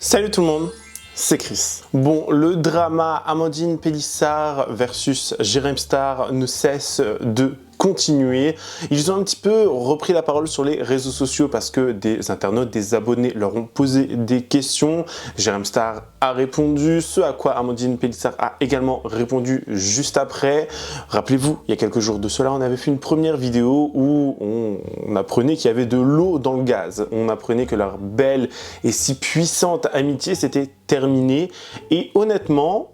Salut tout le monde, c'est Chris. Bon, le drama Amandine Pélissard versus Jérém Star ne cesse de continuer. Ils ont un petit peu repris la parole sur les réseaux sociaux parce que des internautes, des abonnés leur ont posé des questions. Jérém Star a répondu, ce à quoi Amandine Pélissard a également répondu juste après. Rappelez-vous, il y a quelques jours de cela, on avait fait une première vidéo où on apprenait qu'il y avait de l'eau dans le gaz. On apprenait que leur belle et si puissante amitié s'était terminée. Et honnêtement,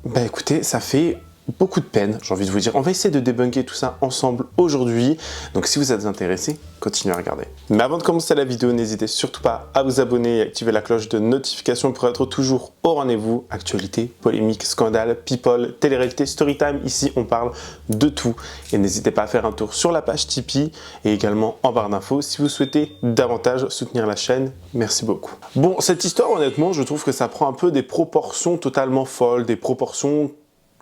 bah écoutez, ça fait beaucoup de peine, j'ai envie de vous dire. On va essayer de débunker tout ça ensemble aujourd'hui. Donc si vous êtes intéressés, continuez à regarder. Mais avant de commencer la vidéo, n'hésitez surtout pas à vous abonner et activer la cloche de notification pour être toujours au rendez-vous. Actualité, polémique, scandale, people, télé-réalité, storytime. Ici, on parle de tout. Et n'hésitez pas à faire un tour sur la page Tipeee et également en barre d'infos si vous souhaitez davantage soutenir la chaîne. Merci beaucoup. Bon, cette histoire, honnêtement, je trouve que ça prend un peu des proportions totalement folles, des proportions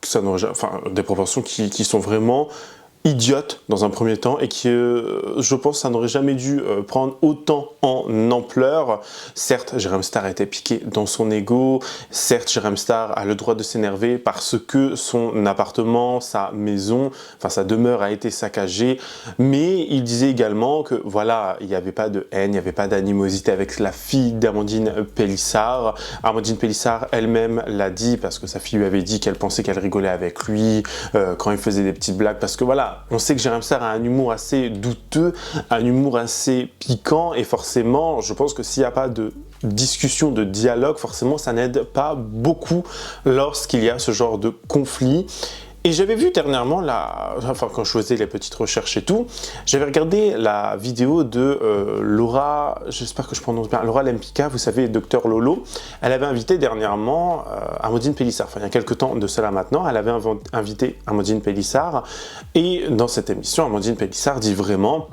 qui sont vraiment idiotes dans un premier temps et qui, je pense, ça n'aurait jamais dû prendre autant en ampleur. Certes, Jérém Star a été piqué dans son ego. Certes, Jérém Star a le droit de s'énerver parce que son appartement, sa maison, enfin sa demeure a été saccagée. Mais il disait également que voilà, il n'y avait pas de haine, il n'y avait pas d'animosité avec la fille d'Amandine Pélissard. Amandine Pélissard elle-même l'a dit parce que sa fille lui avait dit qu'elle pensait qu'elle rigolait avec lui quand il faisait des petites blagues parce que voilà, on sait que Jérém Star a un humour assez douteux, un humour assez piquant et forcément, je pense que s'il n'y a pas de discussion, de dialogue, forcément ça n'aide pas beaucoup lorsqu'il y a ce genre de conflit. Et j'avais vu dernièrement, quand je faisais les petites recherches et tout, j'avais regardé la vidéo de Laura, j'espère que je prononce bien, Laura Lempicka, vous savez, Docteur Lolo. Elle avait invité dernièrement Amandine Pélissard, enfin il y a quelques temps de cela maintenant, elle avait invité Amandine Pélissard. Et dans cette émission, Amandine Pélissard dit vraiment: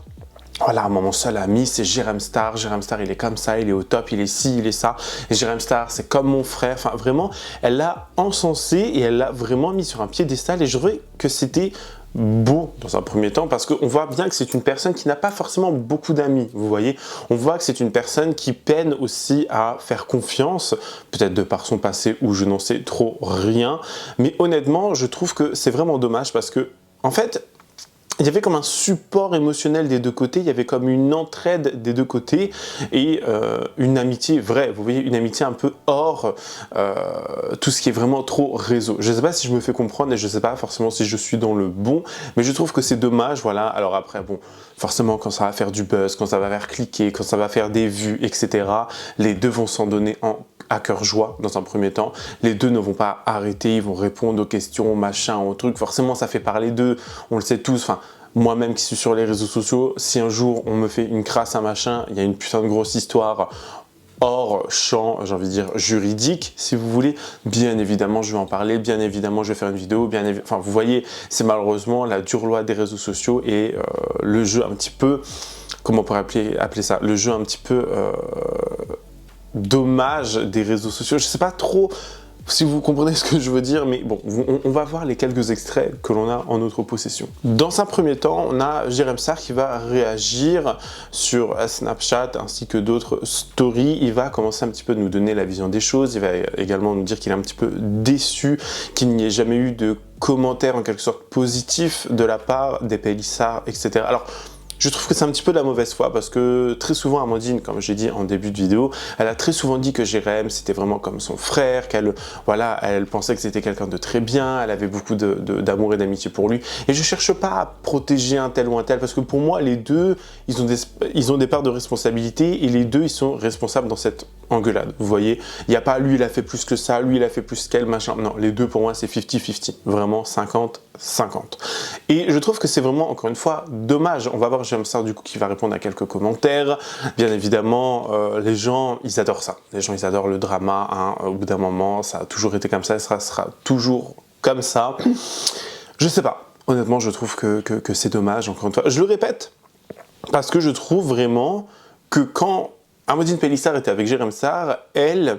voilà, mon seul ami, c'est Jérém Star. Jérém Star, il est comme ça, il est au top, il est ci, il est ça. Et Jérém Star, c'est comme mon frère. Enfin, vraiment, elle l'a encensé et elle l'a vraiment mis sur un piédestal. Et je trouvais que c'était beau dans un premier temps parce qu'on voit bien que c'est une personne qui n'a pas forcément beaucoup d'amis, vous voyez. On voit que c'est une personne qui peine aussi à faire confiance, peut-être de par son passé ou je n'en sais trop rien. Mais honnêtement, je trouve que c'est vraiment dommage parce que, en fait, il y avait comme un support émotionnel des deux côtés, il y avait comme une entraide des deux côtés et une amitié vraie, vous voyez, une amitié un peu hors tout ce qui est vraiment trop réseau. Je ne sais pas si je me fais comprendre et je ne sais pas forcément si je suis dans le bon, mais je trouve que c'est dommage, voilà. Alors après, bon, forcément quand ça va faire du buzz, quand ça va faire cliquer, quand ça va faire des vues, etc., les deux vont s'en donner à cœur joie dans un premier temps. Les deux ne vont pas arrêter, ils vont répondre aux questions, machin, aux trucs. Forcément, ça fait parler d'eux, on le sait tous. Enfin, moi-même qui suis sur les réseaux sociaux, si un jour on me fait une crasse à machin, il y a une putain de grosse histoire hors champ, j'ai envie de dire juridique, si vous voulez, bien évidemment je vais en parler, bien évidemment je vais faire une vidéo, enfin vous voyez, c'est malheureusement la dure loi des réseaux sociaux et le jeu un petit peu, comment on pourrait appeler ça, le jeu un petit peu dommage des réseaux sociaux. Je sais pas trop si vous comprenez ce que je veux dire, mais bon, on va voir les quelques extraits que l'on a en notre possession. Dans un premier temps, on a Jérém Star qui va réagir sur Snapchat ainsi que d'autres stories. Il va commencer un petit peu de nous donner la vision des choses. Il va également nous dire qu'il est un petit peu déçu qu'il n'y ait jamais eu de commentaires en quelque sorte positifs de la part des Pélissard, etc. Alors, je trouve que c'est un petit peu de la mauvaise foi parce que très souvent Amandine, comme j'ai dit en début de vidéo, elle a très souvent dit que Jérém c'était vraiment comme son frère, qu'elle voilà, elle pensait que c'était quelqu'un de très bien, elle avait beaucoup d'amour et d'amitié pour lui. Et je cherche pas à protéger un tel ou un tel parce que pour moi les deux, ils ont des parts de responsabilité et les deux ils sont responsables dans cette engueulade. Vous voyez, il n'y a pas lui il a fait plus que ça, lui il a fait plus qu'elle, machin. Non, les deux pour moi c'est 50-50, vraiment 50-50. Et je trouve que c'est vraiment, encore une fois, dommage. On va voir Jérém Star du coup qui va répondre à quelques commentaires. Bien évidemment, les gens, ils adorent ça. Les gens, ils adorent le drama. Hein. Au bout d'un moment, ça a toujours été comme ça, ça sera toujours comme ça. Je sais pas. Honnêtement, je trouve que c'est dommage, encore une fois. Je le répète, parce que je trouve vraiment que quand Amandine Pélissard était avec Jérém Star, elle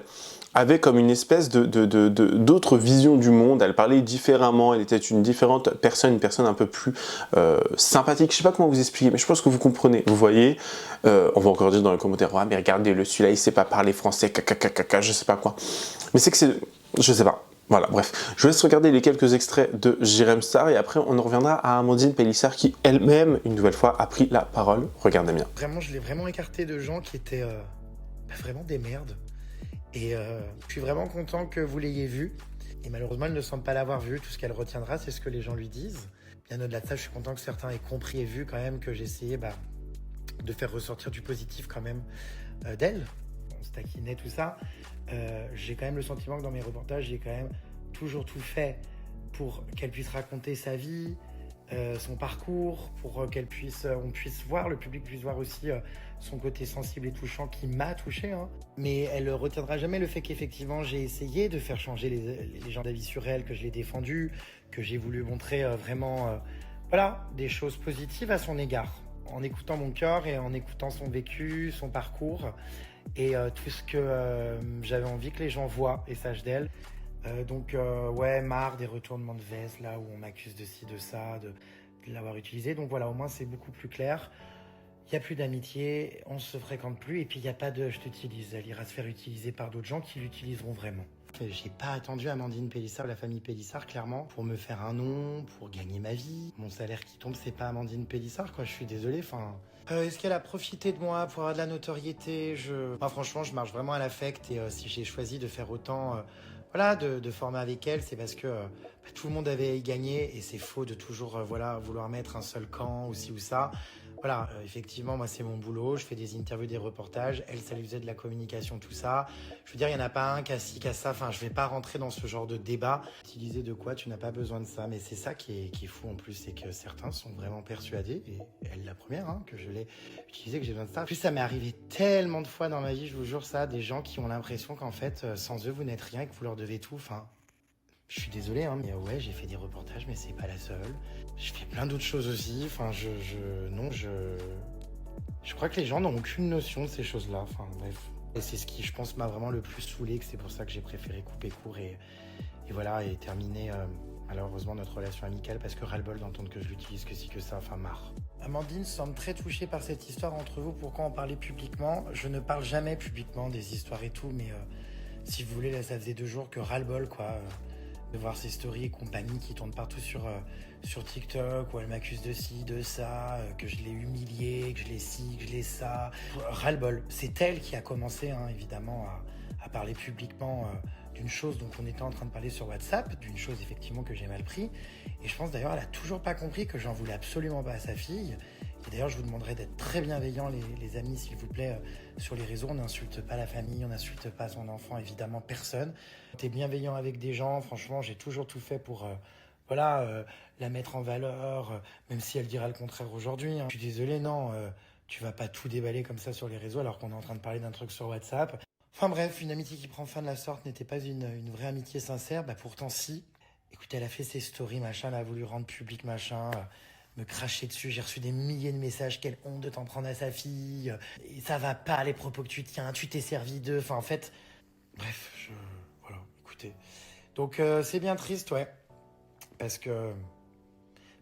avait comme une espèce d'autre vision du monde, elle parlait différemment, elle était une différente personne, une personne un peu plus sympathique, je sais pas comment vous expliquer, mais je pense que vous comprenez, vous voyez, on va encore dire dans les commentaires, ouais mais regardez-le, celui-là il sait pas parler français, caca, je sais pas quoi, mais c'est que c'est, je sais pas. Voilà, bref, je vous laisse regarder les quelques extraits de Jérém Star et après on en reviendra à Amandine Pélissard qui elle-même, une nouvelle fois, a pris la parole. Regardez bien. Vraiment, je l'ai vraiment écarté de gens qui étaient vraiment des merdes. Et je suis vraiment content que vous l'ayez vu. Et malheureusement, elle ne semble pas l'avoir vu. Tout ce qu'elle retiendra, c'est ce que les gens lui disent. Bien au-delà de ça, je suis content que certains aient compris et vu quand même que j'essayais de faire ressortir du positif quand même d'elle. On se taquinait, tout ça. J'ai quand même le sentiment que dans mes reportages, j'ai quand même toujours tout fait pour qu'elle puisse raconter sa vie, son parcours, pour qu'on puisse voir, le public puisse voir aussi son côté sensible et touchant qui m'a touché. Hein. Mais elle ne retiendra jamais le fait qu'effectivement j'ai essayé de faire changer les gens d'avis sur elle, que je l'ai défendue, que j'ai voulu montrer voilà, des choses positives à son égard, en écoutant mon cœur et en écoutant son vécu, son parcours et tout ce que j'avais envie que les gens voient et sachent d'elle. Ouais, marre des retournements de veste là où on m'accuse de ci, de ça, de l'avoir utilisé. Donc voilà, au moins c'est beaucoup plus clair. Il n'y a plus d'amitié, on se fréquente plus et puis il n'y a pas de je t'utilise. Elle ira se faire utiliser par d'autres gens qui l'utiliseront vraiment. J'ai pas attendu Amandine Pélissard, la famille Pélissard, clairement, pour me faire un nom, pour gagner ma vie. Mon salaire qui tombe, c'est pas Amandine Pélissard, quoi. Je suis désolé, enfin. Est-ce qu'elle a profité de moi pour avoir de la notoriété? Franchement, je marche vraiment à l'affect et si j'ai choisi de faire autant. Voilà, de former avec elle, c'est parce que tout le monde avait à y gagner et c'est faux de toujours voilà, vouloir mettre un seul camp ou ci ou ça. Voilà, effectivement, moi c'est mon boulot, je fais des interviews, des reportages, elle, ça lui faisait de la communication, tout ça. Je veux dire, il n'y en a pas un qui a ci, qui a ça, enfin je vais pas rentrer dans ce genre de débat. Utiliser de quoi, tu n'as pas besoin de ça, mais c'est ça qui est fou en plus, c'est que certains sont vraiment persuadés, et elle la première, hein, que je l'ai utilisé, que j'ai besoin de ça. En plus, ça m'est arrivé tellement de fois dans ma vie, je vous jure ça, des gens qui ont l'impression qu'en fait, sans eux, vous n'êtes rien, que vous leur devez tout, enfin... Je suis désolé, hein, mais ouais, j'ai fait des reportages, mais c'est pas la seule. Je fais plein d'autres choses aussi. Enfin, je crois que les gens n'ont aucune notion de ces choses-là. Enfin, bref. Et c'est ce qui, je pense, m'a vraiment le plus saoulé, que c'est pour ça que j'ai préféré couper court et voilà, et terminer malheureusement notre relation amicale parce que ras-le-bol d'entendre que je l'utilise que si que ça, enfin marre. Amandine semble très touchée par cette histoire entre vous. Pourquoi en parler publiquement? Je ne parle jamais publiquement des histoires et tout, mais si vous voulez, là, ça faisait 2 jours que ras-le-bol, quoi. De voir ces stories et compagnie qui tournent partout sur TikTok, où elle m'accuse de ci, de ça, que je l'ai humiliée, que je l'ai ci, que je l'ai ça. Ras-le-bol. C'est elle qui a commencé, hein, évidemment, à parler publiquement d'une chose dont on était en train de parler sur WhatsApp, d'une chose effectivement que j'ai mal pris. Et je pense d'ailleurs, elle a toujours pas compris que j'en voulais absolument pas à sa fille. Et d'ailleurs, je vous demanderai d'être très bienveillants, les amis, s'il vous plaît, sur les réseaux. On n'insulte pas la famille, on n'insulte pas son enfant, évidemment, personne. T'es bienveillant avec des gens, franchement, j'ai toujours tout fait pour la mettre en valeur, même si elle dira le contraire aujourd'hui. Hein. Je suis désolé, non, tu vas pas tout déballer comme ça sur les réseaux alors qu'on est en train de parler d'un truc sur WhatsApp. Enfin bref, une amitié qui prend fin de la sorte n'était pas une vraie amitié sincère, pourtant si. Écoutez, elle a fait ses stories, machin, elle a voulu rendre public, machin... me cracher dessus, j'ai reçu des milliers de messages, quelle honte de t'en prendre à sa fille, et ça va pas les propos que tu tiens, tu t'es servi d'eux, enfin en fait, bref, voilà, écoutez. Donc c'est bien triste, ouais, parce que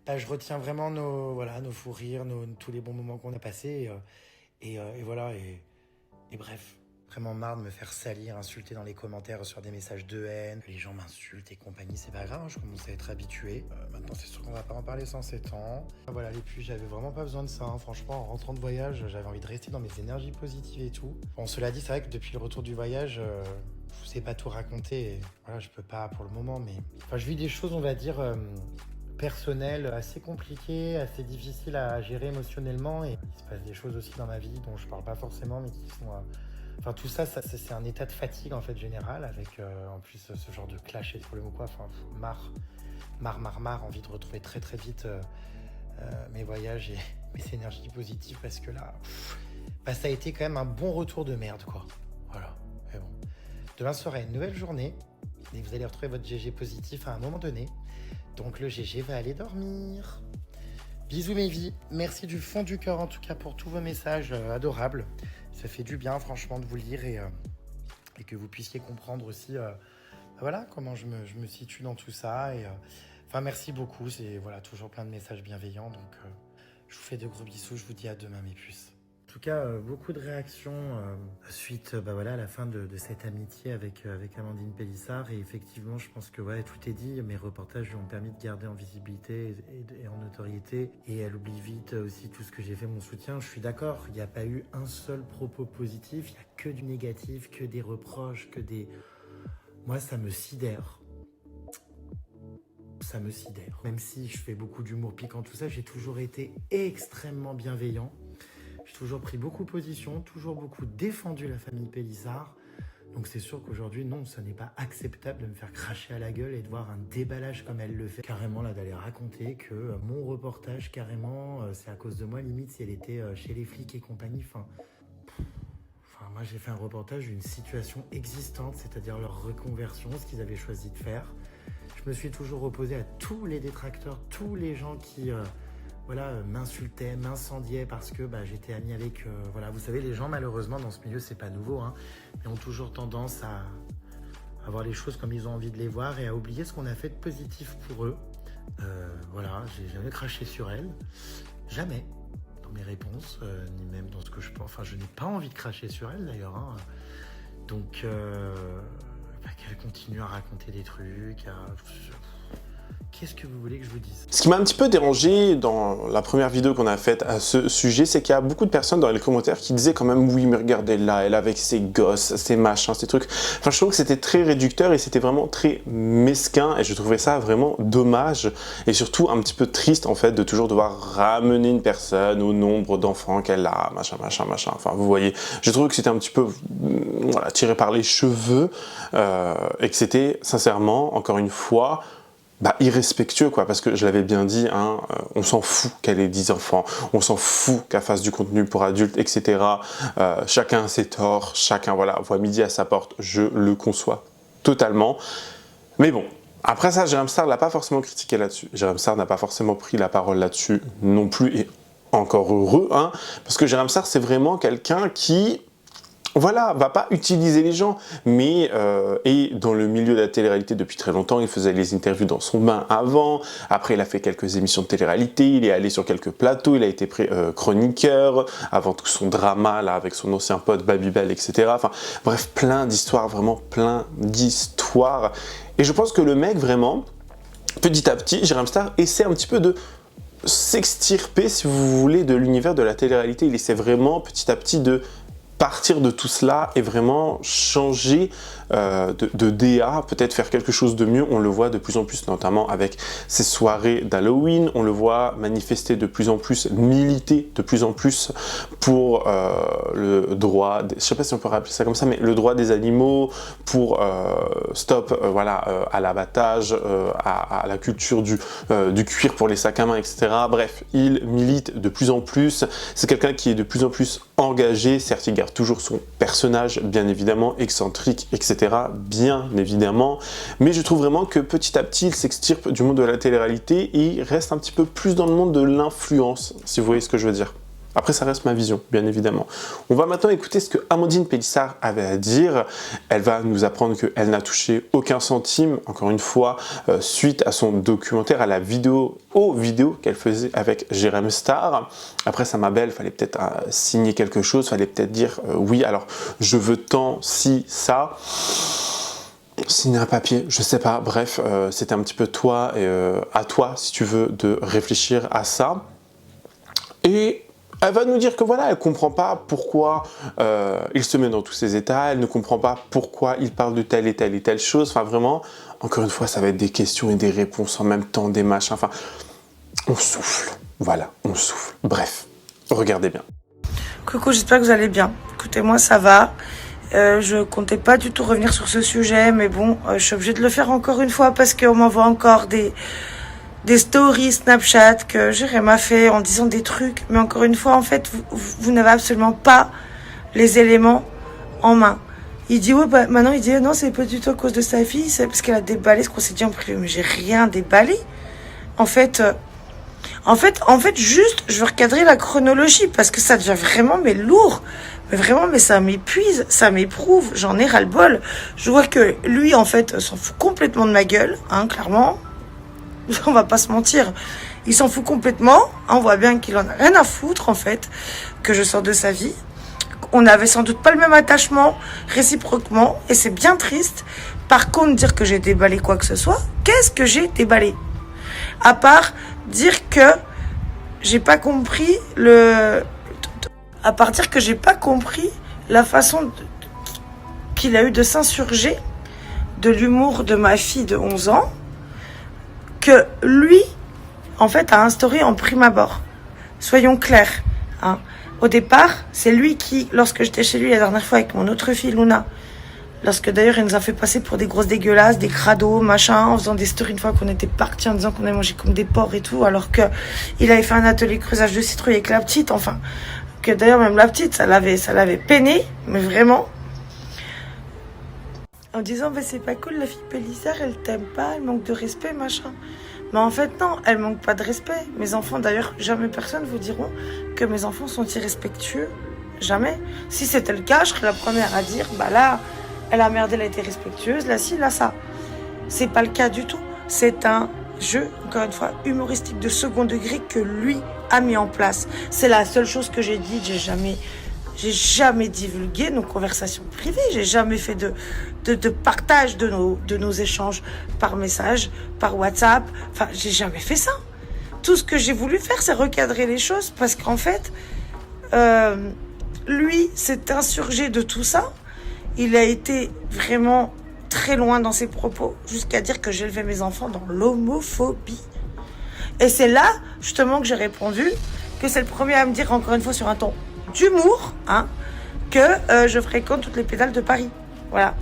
je retiens vraiment nos fous rires, tous les bons moments qu'on a passés, et voilà, et bref. Vraiment marre de me faire salir, insulter dans les commentaires sur des messages de haine. Les gens m'insultent et compagnie, c'est pas grave, je commence à être habitué. Maintenant, c'est sûr qu'on va pas en parler sans 7 ans. Voilà, les puis j'avais vraiment pas besoin de ça. Hein. Franchement, en rentrant de voyage, j'avais envie de rester dans mes énergies positives et tout. Bon, cela dit, c'est vrai que depuis le retour du voyage, je vous ai pas tout raconté. Et voilà, je peux pas pour le moment, mais... Enfin, je vis des choses, on va dire... personnelles assez compliquées, assez difficiles à gérer émotionnellement. Et il se passe des choses aussi dans ma vie dont je parle pas forcément, mais qui sont... Enfin, tout ça, c'est un état de fatigue en fait général, avec en plus ce genre de clash et de problème ou quoi. Enfin, marre, envie de retrouver très très vite mes voyages et mes énergies positives parce que là, ça a été quand même un bon retour de merde, quoi. Voilà. Mais bon. Demain sera une nouvelle journée et vous allez retrouver votre GG positif à un moment donné. Donc le GG va aller dormir. Bisous mes vies, merci du fond du cœur en tout cas pour tous vos messages adorables. Ça fait du bien franchement de vous lire et et que vous puissiez comprendre aussi voilà, comment je me situe dans tout ça. Et, enfin, merci beaucoup, c'est voilà, toujours plein de messages bienveillants, donc je vous fais de gros bisous, je vous dis à demain mes puces. En tout cas, beaucoup de réactions suite voilà, à la fin de cette amitié avec Amandine Pélissard. Et effectivement, je pense que ouais, tout est dit. Mes reportages lui ont permis de garder en visibilité et en notoriété. Et elle oublie vite aussi tout ce que j'ai fait, mon soutien. Je suis d'accord, il n'y a pas eu un seul propos positif. Il n'y a que du négatif, que des reproches, que des... Moi, ça me sidère. Ça me sidère. Même si je fais beaucoup d'humour piquant, tout ça, j'ai toujours été extrêmement bienveillant. J'ai toujours pris beaucoup position, toujours beaucoup défendu la famille Pélissard. Donc c'est sûr qu'aujourd'hui, non, ça n'est pas acceptable de me faire cracher à la gueule et de voir un déballage comme elle le fait. Carrément, là, d'aller raconter que mon reportage, carrément, c'est à cause de moi, limite, si elle était chez les flics et compagnie. Enfin, moi, j'ai fait un reportage d'une situation existante, c'est-à-dire leur reconversion, ce qu'ils avaient choisi de faire. Je me suis toujours opposé à tous les détracteurs, tous les gens qui... voilà, m'insultaient, m'incendiaient parce que j'étais ami avec... voilà, vous savez, les gens, malheureusement, dans ce milieu, c'est pas nouveau, hein, mais ont toujours tendance à voir les choses comme ils ont envie de les voir et à oublier ce qu'on a fait de positif pour eux. Voilà, j'ai jamais craché sur elle. Jamais. Dans mes réponses, ni même dans ce que je pense. Enfin, je n'ai pas envie de cracher sur elle, d'ailleurs. Hein. Donc, qu'elle continue à raconter des trucs, Qu'est-ce que vous voulez que je vous dise? Ce qui m'a un petit peu dérangé dans la première vidéo qu'on a faite à ce sujet, c'est qu'il y a beaucoup de personnes dans les commentaires qui disaient quand même oui mais regardez là, elle avec ses gosses, ses machins, ses trucs. Enfin je trouve que c'était très réducteur et c'était vraiment très mesquin et je trouvais ça vraiment dommage et surtout un petit peu triste en fait de toujours devoir ramener une personne au nombre d'enfants qu'elle a, machin. Enfin vous voyez, je trouve que c'était un petit peu voilà, tiré par les cheveux et que c'était sincèrement, encore une fois, irrespectueux quoi, parce que je l'avais bien dit, hein, on s'en fout qu'elle ait 10 enfants, on s'en fout qu'elle fasse du contenu pour adultes, etc. Chacun a ses torts, chacun voilà, voit midi à sa porte, je le conçois totalement. Mais bon, après ça, Jérém Star l'a pas forcément critiqué là-dessus. Jérém Star n'a pas forcément pris la parole là-dessus non plus, et encore heureux, hein, parce que Jérém Star, c'est vraiment quelqu'un qui... Voilà, va pas utiliser les gens, mais est dans le milieu de la télé-réalité depuis très longtemps. Il faisait les interviews dans son bain avant, après il a fait quelques émissions de télé-réalité, il est allé sur quelques plateaux, il a été chroniqueur, avant tout son drama là avec son ancien pote Babybel, etc. Enfin bref, plein d'histoires, vraiment plein d'histoires. Et je pense que le mec vraiment, petit à petit, Jérém Star essaie un petit peu de s'extirper, si vous voulez, de l'univers de la télé-réalité. Il essaie vraiment petit à petit de partir de tout cela et vraiment changer de DA, peut-être faire quelque chose de mieux. On le voit de plus en plus, notamment avec ces soirées d'Halloween. On le voit manifester de plus en plus, militer de plus en plus pour le droit, je sais pas si on peut rappeler ça comme ça, mais le droit des animaux, pour stop voilà, à l'abattage, à la culture du cuir pour les sacs à main, etc. Bref, il milite de plus en plus. C'est quelqu'un qui est de plus en plus engagé. Certes, il garde toujours son personnage, bien évidemment, excentrique, etc. Bien évidemment, mais je trouve vraiment que petit à petit il s'extirpe du monde de la télé-réalité et il reste un petit peu plus dans le monde de l'influence, si vous voyez ce que je veux dire. Après ça reste ma vision, bien évidemment. On va maintenant écouter ce que Amandine Pélissard avait à dire. Elle va nous apprendre qu'elle n'a touché aucun centime, encore une fois, suite à son documentaire, à la vidéo, aux vidéos qu'elle faisait avec Jérém Star. Après ça, ma belle, fallait peut-être signer quelque chose, fallait peut-être dire oui, alors je veux tant, si, ça. Signer un papier, je sais pas, bref, c'était un petit peu toi et à toi, si tu veux, de réfléchir à ça. Et elle va nous dire que voilà, elle comprend pas pourquoi il se met dans tous ces états, elle ne comprend pas pourquoi il parle de telle et telle et telle chose. Enfin vraiment, encore une fois, ça va être des questions et des réponses en même temps, des machins. Enfin, on souffle. Voilà, on souffle. Bref, regardez bien. Coucou, j'espère que vous allez bien. Écoutez, moi ça va. Je comptais pas du tout revenir sur ce sujet, mais bon, je suis obligée de le faire encore une fois parce qu'on m'envoie encore des stories Snapchat que Jérém a fait en disant des trucs. Mais encore une fois, en fait, vous n'avez absolument pas les éléments en main. Il dit, ouais, maintenant, il dit, non, c'est pas du tout à cause de sa fille, c'est parce qu'elle a déballé ce qu'on s'est dit en privé. Mais j'ai rien déballé. En fait, juste, je veux recadrer la chronologie parce que ça devient vraiment, mais lourd. Mais vraiment, mais ça m'épuise, ça m'éprouve, j'en ai ras-le-bol. Je vois que lui, en fait, s'en fout complètement de ma gueule, hein, clairement. On va pas se mentir. Il s'en fout complètement. On voit bien qu'il en a rien à foutre, en fait, que je sors de sa vie. On n'avait sans doute pas le même attachement réciproquement, et c'est bien triste. Par contre, dire que j'ai déballé quoi que ce soit, qu'est-ce que j'ai déballé? À part dire que j'ai pas compris la façon qu'il a eu de s'insurger de l'humour de ma fille de 11 ans, que lui, en fait, a instauré en prime abord. Soyons clairs, hein. Au départ, c'est lui qui, lorsque j'étais chez lui la dernière fois avec mon autre fille, Luna, lorsque d'ailleurs il nous a fait passer pour des grosses dégueulasses, des crados, machin, en faisant des stories une fois qu'on était partis en disant qu'on avait mangé comme des porcs et tout, alors que il avait fait un atelier creusage de citrouille avec la petite, enfin, que d'ailleurs même la petite, ça l'avait peiné, mais vraiment. En disant, bah, c'est pas cool, la fille Pélissard, elle t'aime pas, elle manque de respect, machin. Mais en fait, non, elle manque pas de respect. Mes enfants, d'ailleurs, jamais personne vous diront que mes enfants sont irrespectueux. Jamais. Si c'était le cas, je serais la première à dire, bah là, elle a merdé, elle a été respectueuse, là, ci, là, ça. C'est pas le cas du tout. C'est un jeu, encore une fois, humoristique de second degré que lui a mis en place. C'est la seule chose que j'ai dit, j'ai jamais divulgué nos conversations privées. J'ai jamais fait de partage de nos échanges par message, par WhatsApp. Enfin, j'ai jamais fait ça. Tout ce que j'ai voulu faire, c'est recadrer les choses parce qu'en fait, lui s'est insurgé de tout ça. Il a été vraiment très loin dans ses propos, jusqu'à dire que j'élevais mes enfants dans l'homophobie. Et c'est là, justement, que j'ai répondu que c'est le premier à me dire, encore une fois, sur un ton d'humour, hein, que je fréquente toutes les pédales de Paris. Voilà.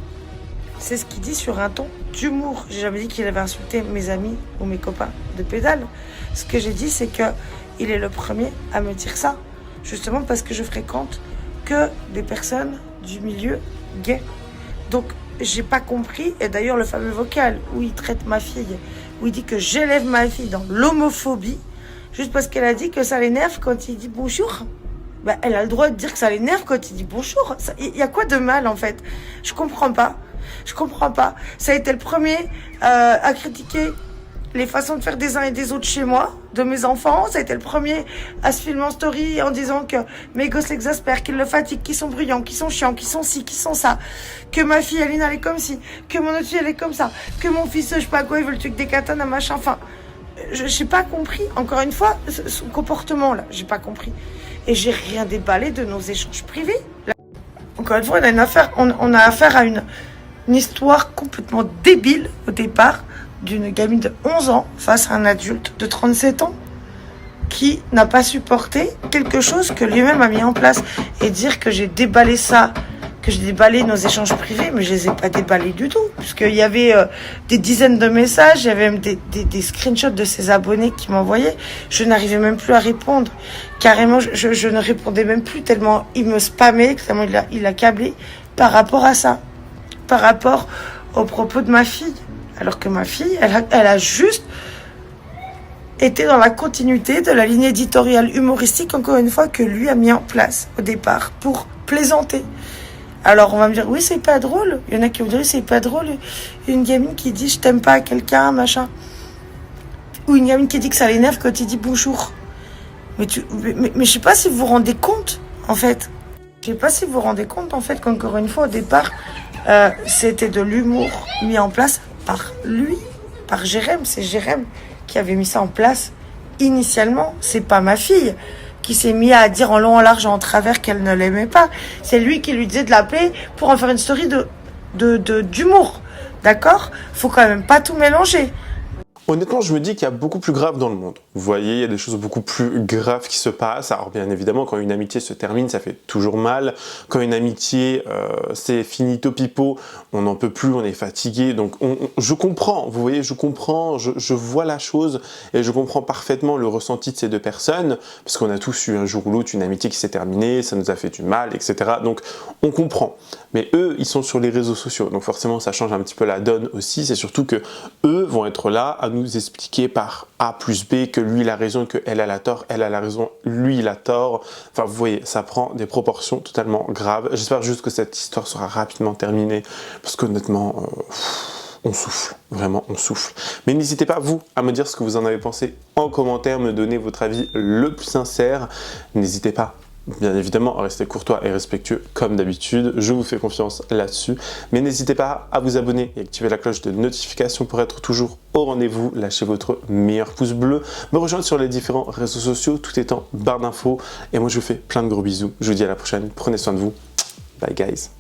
C'est ce qu'il dit sur un ton d'humour. J'ai jamais dit qu'il avait insulté mes amis ou mes copains de pédale. Ce que j'ai dit, c'est que il est le premier à me dire ça. Justement parce que je fréquente que des personnes du milieu gay. Donc, j'ai pas compris. Et d'ailleurs, le fameux vocal où il traite ma fille, où il dit que j'élève ma fille dans l'homophobie, juste parce qu'elle a dit que ça l'énerve quand il dit bonjour. Bah, elle a le droit de dire que ça l'énerve quand il dit bonjour. Il y a quoi de mal, en fait? Je comprends pas. Ça a été le premier à critiquer les façons de faire des uns et des autres chez moi, de mes enfants. Ça a été le premier à se filmer en story en disant que mes gosses l'exaspèrent, qu'ils le fatiguent, qu'ils sont bruyants, qu'ils sont chiants, qu'ils sont ci, qu'ils sont ça. Que ma fille Aline, elle est comme ci. Que mon autre fille, elle est comme ça. Que mon fils, je sais pas quoi, il veut le truc des katanas, machin. Enfin, j'ai pas compris. Encore une fois, son comportement, là, j'ai pas compris. Et j'ai rien déballé de nos échanges privés. Là, encore une fois, on a affaire à une histoire complètement débile au départ d'une gamine de 11 ans face à un adulte de 37 ans qui n'a pas supporté quelque chose que lui-même a mis en place. Et dire que j'ai déballé ça, que j'ai déballé nos échanges privés, mais je les ai pas déballés du tout, puisqu'il y avait des dizaines de messages, il y avait même des screenshots de ses abonnés qui m'envoyaient. Je n'arrivais même plus à répondre. Carrément, je ne répondais même plus tellement il me spammait, tellement il a câblé par rapport à ça, par rapport aux propos de ma fille. Alors que ma fille, elle a juste été dans la continuité de la ligne éditoriale humoristique, encore une fois, que lui a mis en place au départ pour plaisanter. Alors on va me dire, oui, c'est pas drôle. Il y en a qui vont dire, oui, c'est pas drôle. Une gamine qui dit, je t'aime pas à quelqu'un, machin. Ou une gamine qui dit que ça l'énerve quand il dit bonjour. Mais je sais pas si vous vous rendez compte, en fait. Je sais pas si vous vous rendez compte, en fait, qu'encore une fois, au départ, c'était de l'humour mis en place par lui, par Jérém. C'est Jérém qui avait mis ça en place initialement. C'est pas ma fille qui s'est mis à dire en long, en large, en travers qu'elle ne l'aimait pas. C'est lui qui lui disait de l'appeler pour en faire une story d'humour. D'accord? Faut quand même pas tout mélanger. Honnêtement, je me dis qu'il y a beaucoup plus grave dans le monde. Vous voyez, il y a des choses beaucoup plus graves qui se passent. Alors bien évidemment, quand une amitié se termine, ça fait toujours mal. Quand une amitié, c'est finito pipo, on n'en peut plus, on est fatigué. Donc je comprends, vous voyez, je comprends, je vois la chose et je comprends parfaitement le ressenti de ces deux personnes, parce qu'on a tous eu un jour ou l'autre une amitié qui s'est terminée, ça nous a fait du mal, etc. Donc on comprend. Mais eux, ils sont sur les réseaux sociaux, donc forcément ça change un petit peu la donne aussi. C'est surtout que eux vont être là à nous expliquer par A plus B que lui il a raison, que elle a tort, elle a la raison, lui il a tort. Enfin vous voyez, ça prend des proportions totalement graves. J'espère juste que cette histoire sera rapidement terminée, parce qu'honnêtement, on souffle, vraiment on souffle. Mais n'hésitez pas vous à me dire ce que vous en avez pensé en commentaire, me donner votre avis le plus sincère. N'hésitez pas, bien évidemment, à rester courtois et respectueux comme d'habitude, je vous fais confiance là-dessus. Mais n'hésitez pas à vous abonner et activer la cloche de notification pour être toujours au rendez-vous. Lâchez votre meilleur pouce bleu, me rejoindre sur les différents réseaux sociaux, tout est en barre d'infos. Et moi je vous fais plein de gros bisous, je vous dis à la prochaine, prenez soin de vous, bye guys.